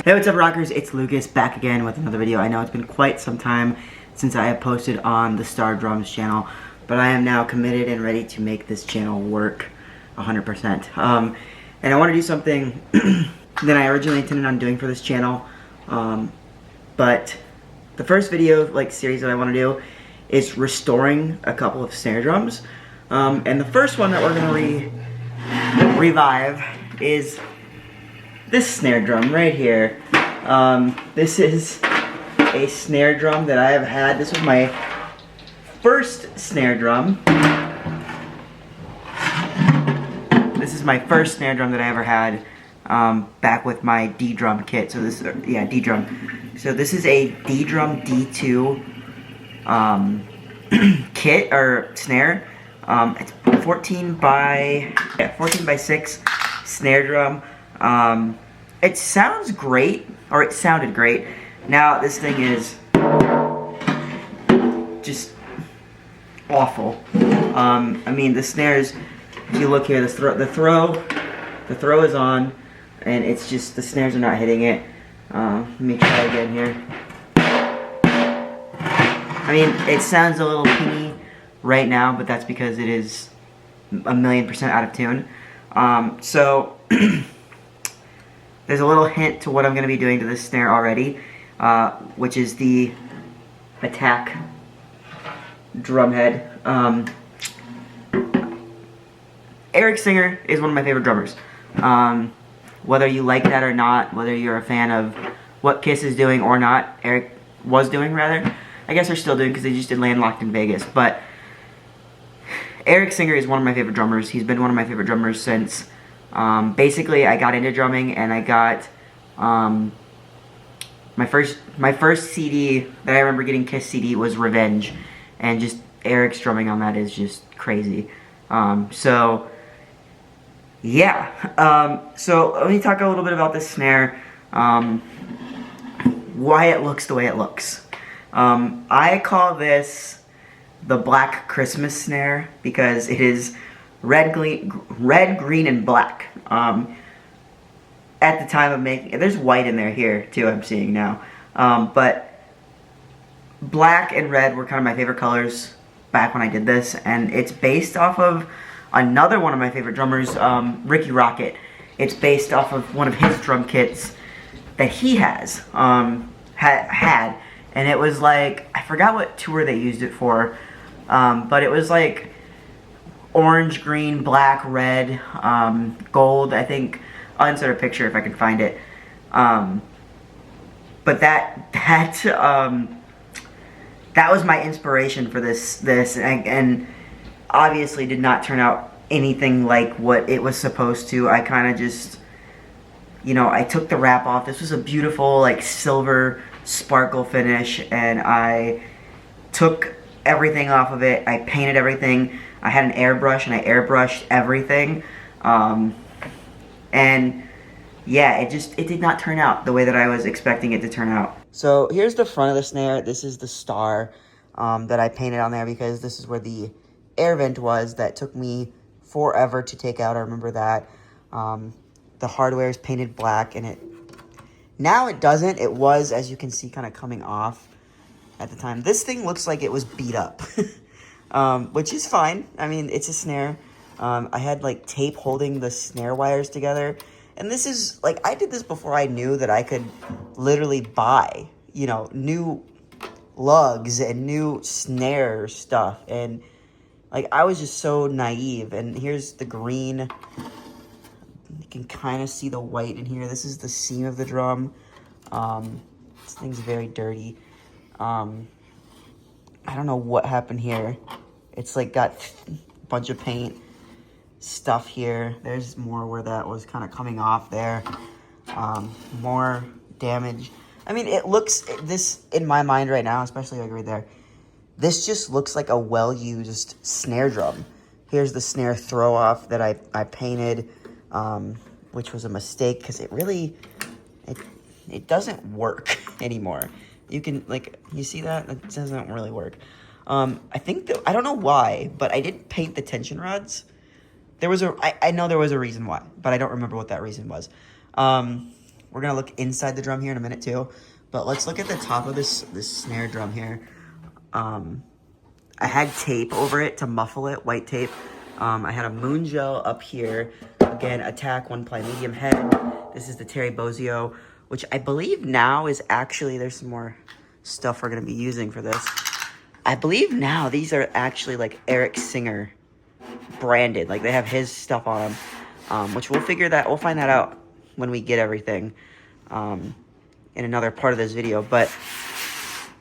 Hey, what's up, rockers? It's Lucas back again with another video. I know it's been quite some time since I have posted on the Starr Drums channel, but I am now committed and ready to make this channel work 100%. And I want to do something that I originally intended on doing for this channel, but the first video series that I want to do is restoring a couple of snare drums. And the first one that we're going to revive is this snare drum right here. This is a snare drum that I have had. This was my first snare drum. This is my first snare drum that I ever had, back with my D-drum kit. So this, yeah, D-drum. So this is a D-drum D2 kit or snare. It's 14 by 6 snare drum. It sounds great, or it sounded great. Now this thing is just awful. I mean, the snares, if you look here, the throw is on, and it's just, the snares are not hitting it. Let me try again here. I mean, it sounds a little pingy right now, but that's because it is 1,000,000% out of tune. So there's a little hint to what I'm going to be doing to this snare already, which is the attack drum head. Eric Singer is one of my favorite drummers. Whether you like that or not, whether you're a fan of what Kiss is doing or not, Eric was doing rather. I guess they're still doing because they just did Landlocked in Vegas. But Eric Singer is one of my favorite drummers. He's been one of my favorite drummers since basically I got into drumming, and I got my first CD that I remember getting, Kiss CD, was Revenge, and just Eric's drumming on that is just crazy. So yeah, so let me talk a little bit about this snare, why it looks the way it looks. I call this the Black Christmas snare because it is red, green, and black. At the time of making it, there's white in there here too, I'm seeing now. But black and red were kind of my favorite colors back when I did this, and it's based off of another one of my favorite drummers, Ricky Rocket. It's based off of one of his drum kits that he has, had, and it was like, I forgot what tour they used it for, but it was like orange, green, black, red, gold, I think. I'll insert a picture if I can find it. But that was my inspiration for this, and obviously did not turn out anything like what it was supposed to. I kind of just, you know, I took the wrap off. This was a beautiful, like, silver sparkle finish, and I took everything off of it. I painted everything. I had an airbrush, and I airbrushed everything. And yeah, it did not turn out the way that I was expecting it to turn out. So here's the front of the snare. This is the Starr that I painted on there because this is where the air vent was that took me forever to take out. I remember that. The hardware is painted black, and now it doesn't. It was, as you can see, kind of coming off at the time. This thing looks like it was beat up, which is fine. I mean, it's a snare. I had like tape holding the snare wires together, and this is like, I did this before I knew that I could literally buy, you know, new lugs and new snare stuff, and like, I was just so naive. And here's the green. You can kind of see the white in here. This is the seam of the drum. This thing's very dirty. I don't know what happened here. It's like got a bunch of paint stuff here. There's more where that was kind of coming off there. More damage. I mean, it looks, this in my mind right now, especially like right there, this just looks like a well-used snare drum. Here's the snare throw off that I painted, which was a mistake because it really, it doesn't work anymore. You can, like, you see that? It doesn't really work. I think that, I don't know why, but I did paint the tension rods. There was I know there was a reason why, but I don't remember what that reason was. We're gonna look inside the drum here in a minute too. But let's look at the top of this snare drum here. I had tape over it to muffle it, white tape. I had a moon gel up here. Again, Attack 1-ply medium head. This is the Terry Bozzio, which I believe now is actually, there's some more stuff we're gonna be using for this. I believe now these are actually like Eric Singer branded. Like they have his stuff on them, which we'll find that out when we get everything in another part of this video. But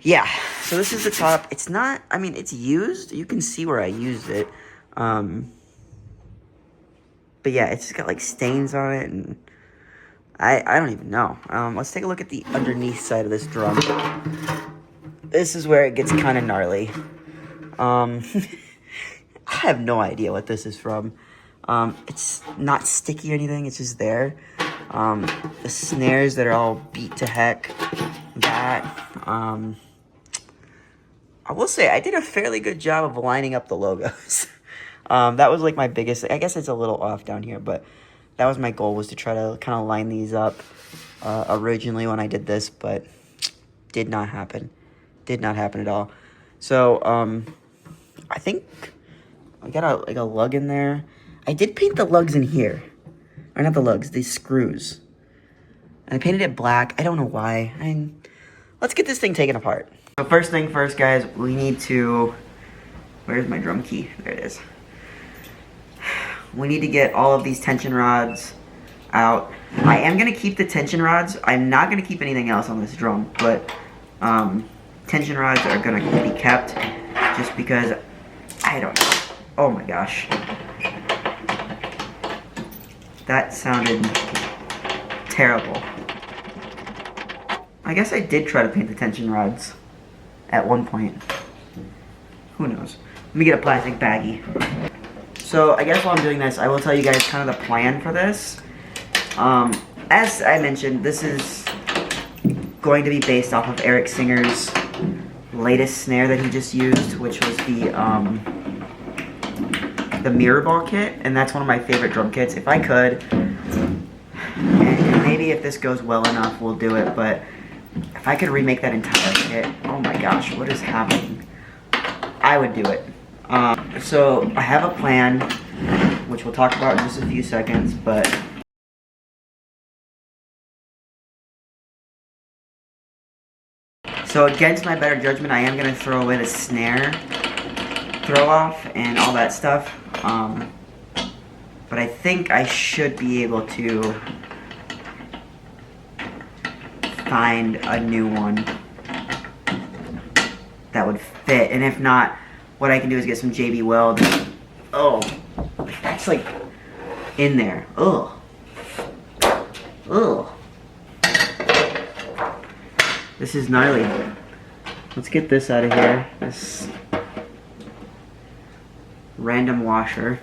yeah, so this is the top. It's not, I mean, it's used. You can see where I used it. But yeah, it's just got like stains on it, and I don't even know. Let's take a look at the underneath side of this drum. This is where it gets kind of gnarly. I have no idea what this is from. It's not sticky or anything. It's just there. The snares that are all beat to heck. That. I will say I did a fairly good job of lining up the logos. That was like my biggest. I guess it's a little off down here, but that was my goal, was to try to kind of line these up originally when I did this, but did not happen. Did not happen at all. So I think I got a lug in there. I did paint the lugs in here. Or not the lugs, these screws. And I painted it black. I don't know why. Let's get this thing taken apart. So first thing first, guys, we need to... Where's my drum key? There it is. We need to get all of these tension rods out. I am going to keep the tension rods. I'm not going to keep anything else on this drum, but tension rods are going to be kept just because, I don't know. Oh my gosh. That sounded terrible. I guess I did try to paint the tension rods at one point. Who knows? Let me get a plastic baggie. So I guess while I'm doing this, I will tell you guys kind of the plan for this. As I mentioned, this is going to be based off of Eric Singer's latest snare that he just used, which was the mirror ball kit, and that's one of my favorite drum kits. If I could, and maybe if this goes well enough, we'll do it, but if I could remake that entire kit, oh my gosh, what is happening? I would do it. So I have a plan, which we'll talk about in just a few seconds, but so against my better judgment, I am going to throw away the snare throw off and all that stuff. But I think I should be able to find a new one that would fit. And if not, what I can do is get some JB Weld. Oh, that's like in there. Ugh. Ugh. This is gnarly. Let's get this out of here. This random washer.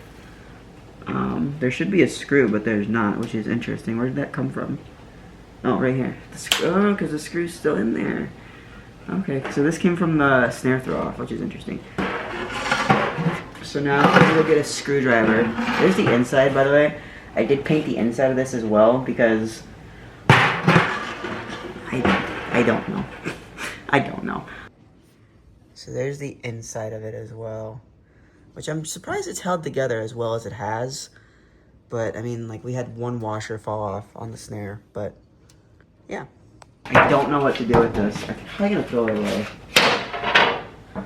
There should be a screw, but there's not, which is interesting. Where did that come from? Oh, right here. The screw, oh, because the screw's still in there. Okay, so this came from the snare throw off, which is interesting. So now I'm gonna go get a screwdriver. There's the inside, by the way. I did paint the inside of this as well because I don't know. I don't know. So there's the inside of it as well, which I'm surprised it's held together as well as it has. But I mean, like, we had one washer fall off on the snare, but yeah. I don't know what to do with this. I'm probably gonna throw it away. I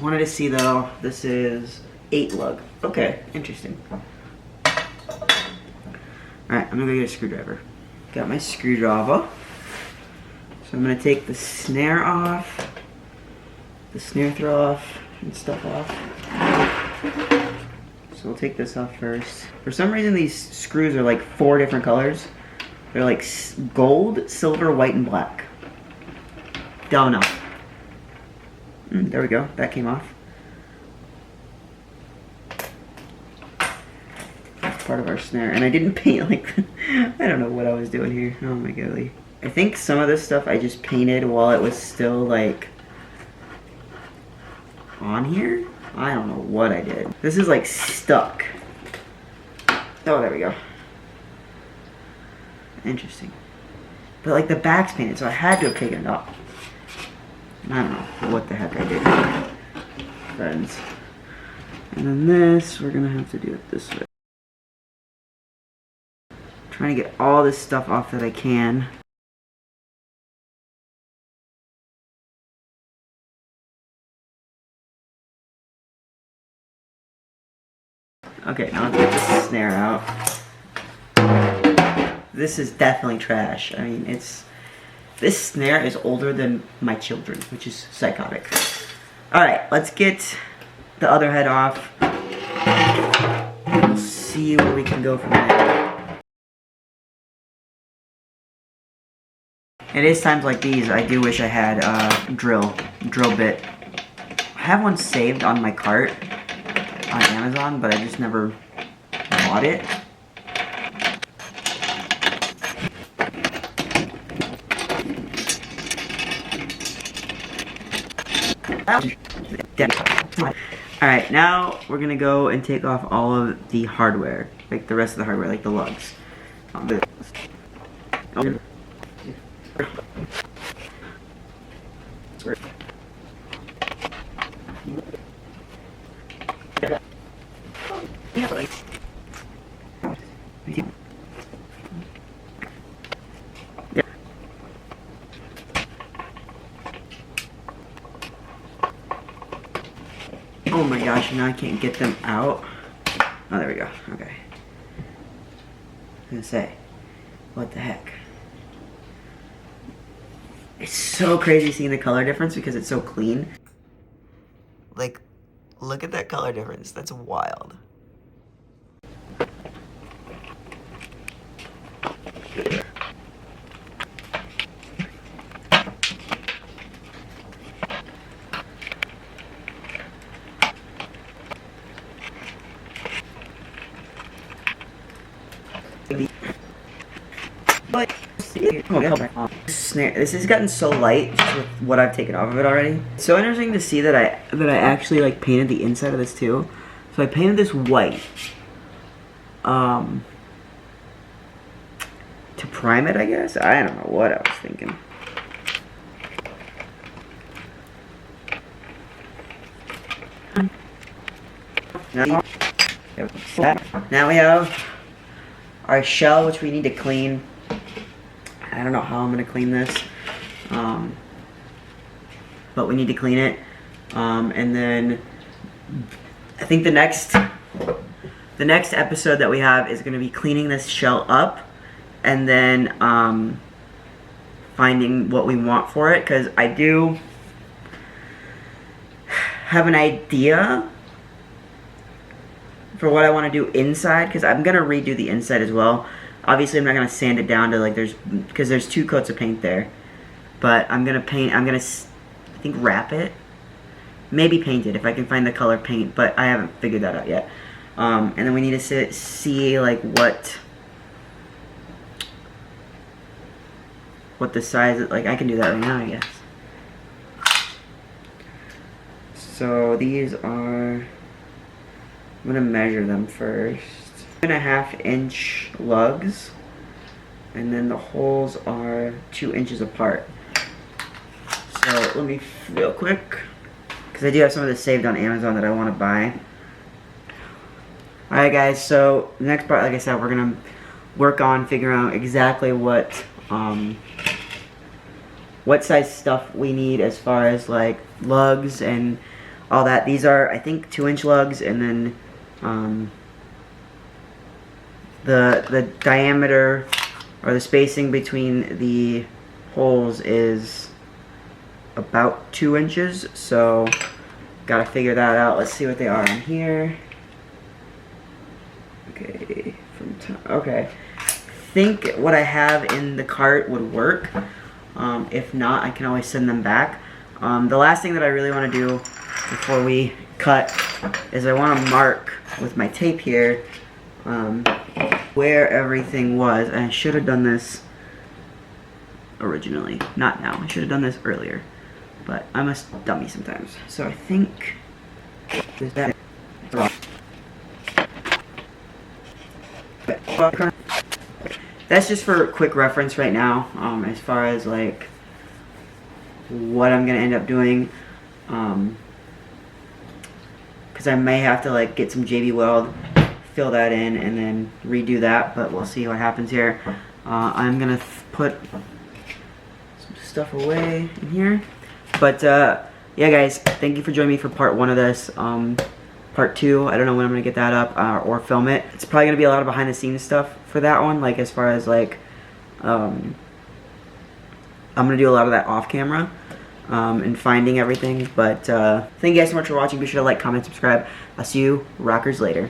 wanted to see though, this is 8 lug. Okay, interesting. Alright, I'm gonna go get a screwdriver. Got my screwdriver. So I'm gonna take the snare off, the snare throw off, and stuff off. So we'll take this off first. For some reason these screws are like 4 different colors. They're like gold, silver, white, and black. Don't know. There we go, that came off. That's part of our snare. And I didn't paint like, I don't know what I was doing here. Oh my golly. I think some of this stuff I just painted while it was still like on here. I don't know what I did. This is like stuck. Oh, there we go. Interesting. but like the back's painted, so I had to have taken it off. I don't know what the heck I did, friends. And then this, we're gonna have to do it this way. Trying to get all this stuff off that I can. Okay, now let's get this snare out. This is definitely trash. I mean, this snare is older than my children, which is psychotic. Alright, let's get the other head off. We'll see where we can go from there. It is times like these, I do wish I had a drill bit. I have one saved on my cart on Amazon, but I just never bought it. Alright, now we're gonna go and take off all of the hardware, like the rest of the hardware, like the lugs. Oh my gosh, now I can't get them out. Oh, there we go. Okay. I was gonna say, what the heck? It's so crazy seeing the color difference because it's so clean. Like, look at that color difference. That's wild. But snare, this has gotten so light just with what I've taken off of it already. It's so interesting to see that I actually like painted the inside of this too. So I painted this white to prime it, I guess. I don't know what I was thinking. Now we have our shell, which we need to clean. I don't know how I'm going to clean this, but we need to clean it. And then I think the next episode that we have is going to be cleaning this shell up, and then finding what we want for it, because I do have an idea for what I want to do inside, because I'm going to redo the inside as well. Obviously, I'm not going to sand it down to, like, because there's 2 coats of paint there. But I'm going to paint, I think, wrap it. Maybe paint it if I can find the color paint, but I haven't figured that out yet. And then we need to see, like, what the size is. Like, I can do that right now, I guess. So, these are, I'm going to measure them first. 2.5 inch lugs, and then the holes are 2 inches apart. So let me real quick, because I do have some of this saved on Amazon that I want to buy. Alright guys, so the next part, like I said, we're gonna work on figuring out exactly what size stuff we need as far as like lugs and all that. These are, I think, 2-inch lugs, and then the diameter or the spacing between the holes is about 2 inches, so gotta figure that out. Let's see what they are in here. Okay, okay. I think what I have in the cart would work. If not, I can always send them back. The last thing that I really want to do before we cut is I want to mark with my tape here where everything was. And I should have done this originally, not now. I should have done this earlier, but I'm a dummy sometimes. So I think there's that. that's just for quick reference right now, as far as like what I'm gonna end up doing, because I may have to like get some JB Weld, fill that in, and then redo that, but we'll see what happens here. I'm gonna put some stuff away in here, but yeah guys, thank you for joining me for part 1 of this. Part 2, I don't know when I'm gonna get that up or film it. It's probably gonna be a lot of behind the scenes stuff for that one, like as far as like I'm gonna do a lot of that off camera and finding everything. But thank you guys so much for watching. Be sure to like, comment, subscribe. I'll see you rockers later.